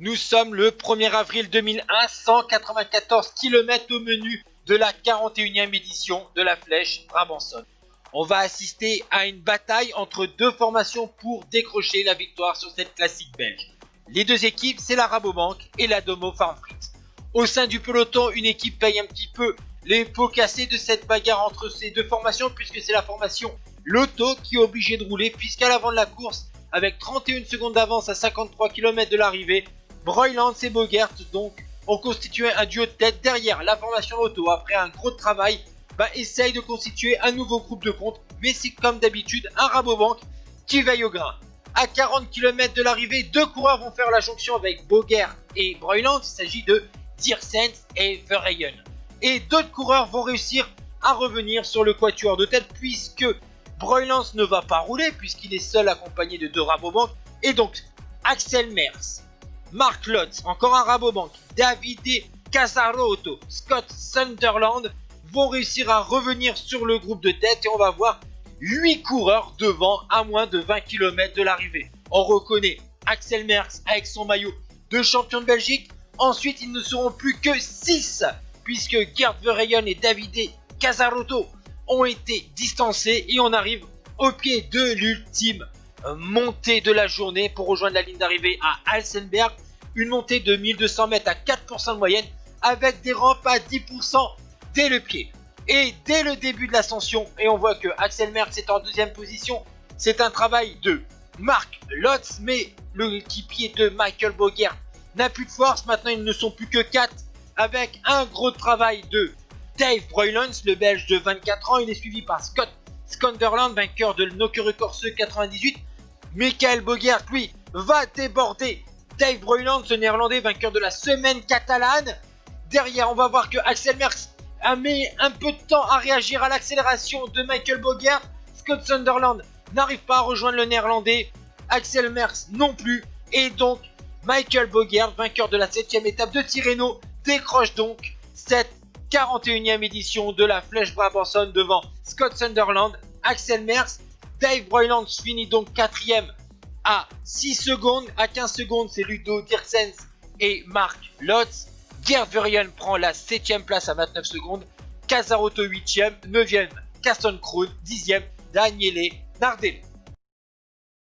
Nous sommes le 1er avril 2001, 194 km au menu de la 41e édition de la Flèche Brabançonne. On va assister à une bataille entre deux formations pour décrocher la victoire sur cette classique belge. Les deux équipes, c'est la Rabobank et la Domo Farm Frites. Au sein du peloton, une équipe paye un petit peu les pots cassés de cette bagarre entre ces deux formations, puisque c'est la formation Lotto qui est obligée de rouler, puisqu'à l'avant de la course, avec 31 secondes d'avance à 53 km de l'arrivée, Broylands et Bogert donc ont constitué un duo de tête. Derrière, la formation Lotto, après un gros travail, essaye de constituer un nouveau groupe de contre, mais c'est comme d'habitude un Rabobank qui veille au grain. À 40 km de l'arrivée, deux coureurs vont faire la jonction avec Bogert et Broylands. Il s'agit de Diersens et Verheyen. Et d'autres coureurs vont réussir à revenir sur le quatuor de tête, puisque Broylands ne va pas rouler, puisqu'il est seul accompagné de deux Rabobank. Et donc, Axel Merckx, Mark Lotz, encore un Rabobank, Davide Casarotto, Scott Sunderland vont réussir à revenir sur le groupe de tête, et on va voir 8 coureurs devant à moins de 20 km de l'arrivée. On reconnaît Axel Merckx avec son maillot de champion de Belgique. Ensuite, ils ne seront plus que 6, puisque Gert Verheyen et Davide Casarotto ont été distancés, et on arrive au pied de l'ultime montée de la journée pour rejoindre la ligne d'arrivée à Alsenberg. Une montée de 1200 mètres à 4% de moyenne, avec des rampes à 10% dès le pied. Et dès le début de l'ascension, et on voit que Axel Merckx est en deuxième position, c'est un travail de Mark Lotz, mais le équipier de Michael Bogert n'a plus de force. Maintenant, ils ne sont plus que 4, avec un gros travail de Dave Broylands, le Belge de 24 ans. Il est suivi par Scott Sunderland, vainqueur de Nokere-Corse 98. Michael Bogert, lui, va déborder Dave Broylands, le Néerlandais, vainqueur de la semaine catalane. Derrière, on va voir que Axel Merckx a mis un peu de temps à réagir à l'accélération de Michael Bogert. Scott Sunderland n'arrive pas à rejoindre le Néerlandais, Axel Merckx non plus, et donc Michael Bogert, vainqueur de la 7ème étape de Tirreno, décroche donc cette 41e édition de la Flèche Brabançonne devant Scott Sunderland, Axel Merckx. Dave Broylands finit donc 4ème à 6 secondes, à 15 secondes c'est Ludo Diersens et Mark Lotz. Gert Verheyen prend la 7ème place à 29 secondes, Casarotto 8ème, 9ème Carsten Kroon, 10ème Daniele Nardelli.